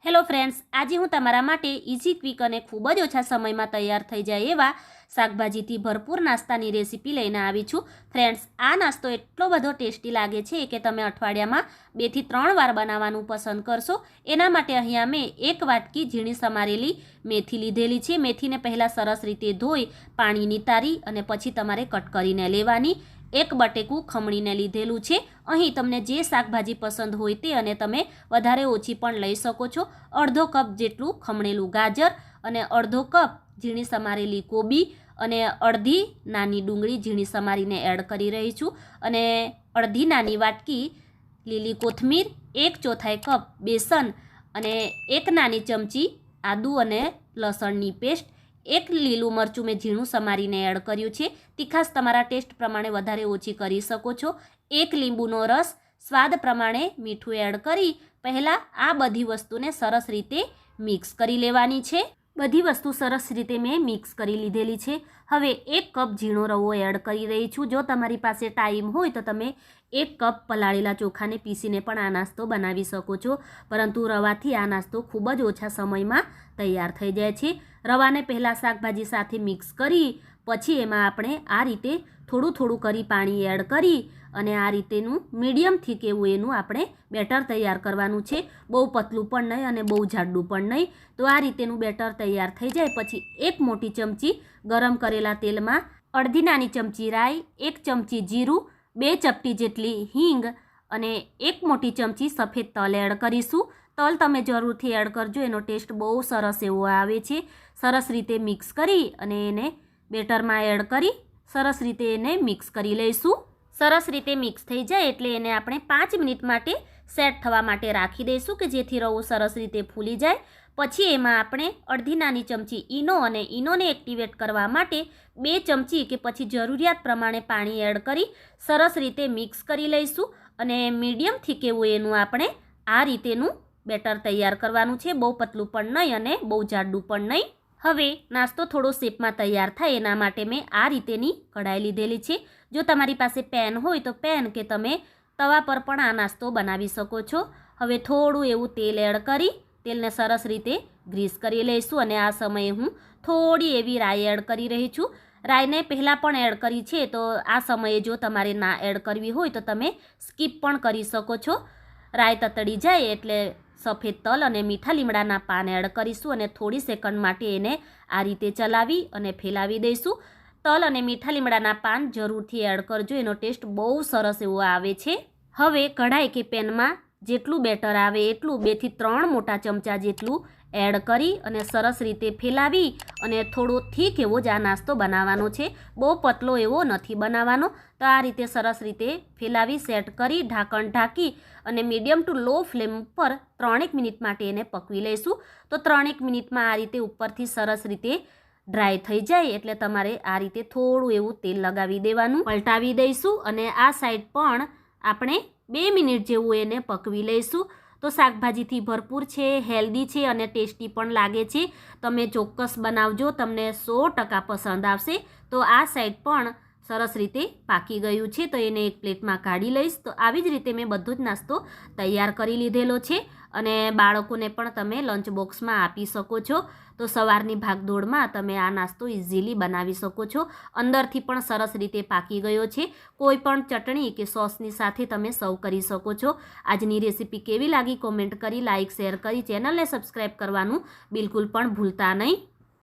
Hello friends, આજે હું તમારા માટે ઇઝી ક્વિક અને ખૂબ જ ઓછા સમયમાં તૈયાર થઈ જાય એવા શાકભાજીથી ભરપૂર નાસ્તાની રેસીપી લઈને આવી છું. ફ્રેન્ડ્સ, આ નાસ્તો એટલો બધો ટેસ્ટી લાગે છે કે તમે અઠવાડિયામાં 2 થી 3 વાર બનાવવાનું પસંદ કરશો. એના માટે અહીંયા મેં 1 વાટકી ઝીણી સમારેલી મેથી લીધેલી છે. મેથીને પહેલાં સરસ રીતે ધોઈ પાણી નિતારી અને પછી તમારે કટ કરીને લેવાની. 1 બટેકું ખમણીને લીધેલું છે. અહીં તમને જે શાકભાજી પસંદ હોય તે અને તમે વધારે ઓછી પણ લઈ શકો છો. અડધો કપ જેટલું ખમણેલું ગાજર અને અડધો કપ ઝીણી સમારેલી કોબી અને અડધી નાની ડુંગળી ઝીણી સમારીને એડ કરી રહી છું. અને અડધી નાની વાટકી લીલી કોથમીર, 1/4 કપ બેસન અને 1 નાની ચમચી આદુ અને લસણની પેસ્ટ, 1 લીલું મરચું મેં ઝીણું સમારીને એડ કર્યું છે. તીખાશ તમારા ટેસ્ટ પ્રમાણે વધારે ઓછી કરી શકો છો. 1 લીંબુનો રસ, સ્વાદ પ્રમાણે મીઠું એડ કરી પહેલાં આ બધી વસ્તુને સરસ રીતે મિક્સ કરી લેવાની છે. બધી વસ્તુ સરસ રીતે મેં મિક્સ કરી લીધેલી છે. હવે 1 કપ ઝીણો રવો એડ કરી રહી છું. જો તમારી પાસે ટાઈમ હોય તો તમે 1 કપ પલાળેલા ચોખાને પીસીને પણ આ નાસ્તો બનાવી શકો છો. પરંતુ રવાથી આ નાસ્તો ખૂબ જ ઓછા સમયમાં તૈયાર થઈ જાય છે. રવાને પહેલાં શાકભાજી સાથે મિક્સ કરી પછી એમાં આપણે આ રીતે થોડું થોડું કરી પાણી એડ કરી અને આ રીતેનું મીડિયમ થીક એવું એનું આપણે બેટર તૈયાર કરવાનું છે. બહુ પતલું પણ નહીં અને બહુ જાડું પણ નહીં. તો આ રીતેનું બેટર તૈયાર થઈ જાય પછી 1 મોટી ચમચી ગરમ કરેલા તેલમાં અડધી નાની ચમચી રાઈ, 1 ચમચી જીરું, 2 ચપટી જેટલી હિંગ અને 1 મોટી ચમચી સફેદ તલ એડ કરીશું. તલ તમે જરૂરથી એડ કરજો, એનો ટેસ્ટ બહુ સરસ એવો આવે છે. સરસ રીતે મિક્સ કરી અને એને બેટરમાં એડ કરી સરસ રીતે એને મિક્સ કરી લઈશું. સરસ રીતે મિક્સ થઈ જાય એટલે એને આપણે 5 મિનિટ માટે સેટ થવા માટે રાખી દઈશું કે જેથી રવો સરસ રીતે ફૂલી જાય. પછી એમાં આપણે અડધી નાની ચમચી ઈનો અને ઈનોને એક્ટિવેટ કરવા માટે 2 ચમચી કે પછી જરૂરિયાત પ્રમાણે પાણી એડ કરી સરસ રીતે મિક્સ કરી લઈશું. અને મીડિયમ થીક એવું એનું આપણે આ રીતેનું બેટર તૈયાર કરવાનું છે. બહુ પતલું પણ નહીં અને બહુ જાડું પણ નહીં. હવે નાસ્તો થોડો શેપમાં તૈયાર થાય એના માટે મેં આ રીતેની કઢાઈ લીધેલી છે. જો તમારી પાસે પેન હોય તો પેન કે તમે તવા પર પણ આ નાસ્તો બનાવી શકો છો. હવે થોડું એવું તેલ એડ કરી તેલને સરસ રીતે ગ્રીસ કરી લઈશું અને આ સમયે હું થોડી એવી રાઈ એડ કરી રહી છું. રાઈને પહેલાં પણ એડ કરી છે તો આ સમયે જો તમારે ના એડ કરવી હોય તો તમે સ્કીપ પણ કરી શકો છો. રાઈ તતડી જાય એટલે સફેદ તલ અને મીઠા લીમડાના પાન એડ કરીશું અને થોડી સેકન્ડ માટે એને આ રીતે ચલાવી અને ફેલાવી દઈશું. તલ અને મીઠા લીમડાના પાન જરૂરથી એડ કરજો, એનો ટેસ્ટ બહુ સરસ એવો આવે છે. હવે કઢાઈ કે પેનમાં જેટલું બેટર આવે એટલું 2 થી 3 મોટા ચમચા જેટલું એડ કરી અને સરસ રીતે ફેલાવી અને થોડો થીક એવો જ આ નાસ્તો બનાવવાનો છે. બહુ પતલો એવો નથી બનાવવાનો. તો આ રીતે સરસ રીતે ફેલાવી સેટ કરી ઢાંકણ ઢાંકી અને મીડિયમ ટુ લો ફ્લેમ પર 3 મિનિટ માટે એને પકવી લઈશું. તો 3 મિનિટમાં આ રીતે ઉપરથી સરસ રીતે ડ્રાય થઈ જાય એટલે તમારે આ રીતે થોડું એવું તેલ લગાવી દેવાનું. પલટાવી દઈશું અને આ સાઈડ પણ આપણે 2 મિનિટ જેવું એને પકવી લઈશું. તો શાકભાજીથી ભરપૂર છે, હેલ્ધી છે અને ટેસ્ટી પણ લાગે છે. તમે ચોક્કસ બનાવજો, તમને 100% પસંદ આવશે. તો આ સાઈડ પણ સરસ રીતે પાકી ગયું છે તો એને એક પ્લેટમાં કાઢી લઈશ. તો આવી જ રીતે મેં બધો જ નાસ્તો તૈયાર કરી લીધેલો છે અને બાળકોને પણ તમે લંચ બોક્સમાં આપી શકો છો. તો સવારની ભાગદોડમાં તમે આ નાસ્તો ઇઝીલી બનાવી શકો છો. અંદરથી પણ સરસ રીતે પાકી ગયો છે. કોઈ પણ ચટણી કે સોસની સાથે તમે સર્વ કરી શકો છો. આજની રેસીપી કેવી લાગી કોમેન્ટ કરી, લાઇક, શેર કરી ચેનલને સબસ્ક્રાઈબ કરવાનું બિલકુલ પણ ભૂલતા નહીં.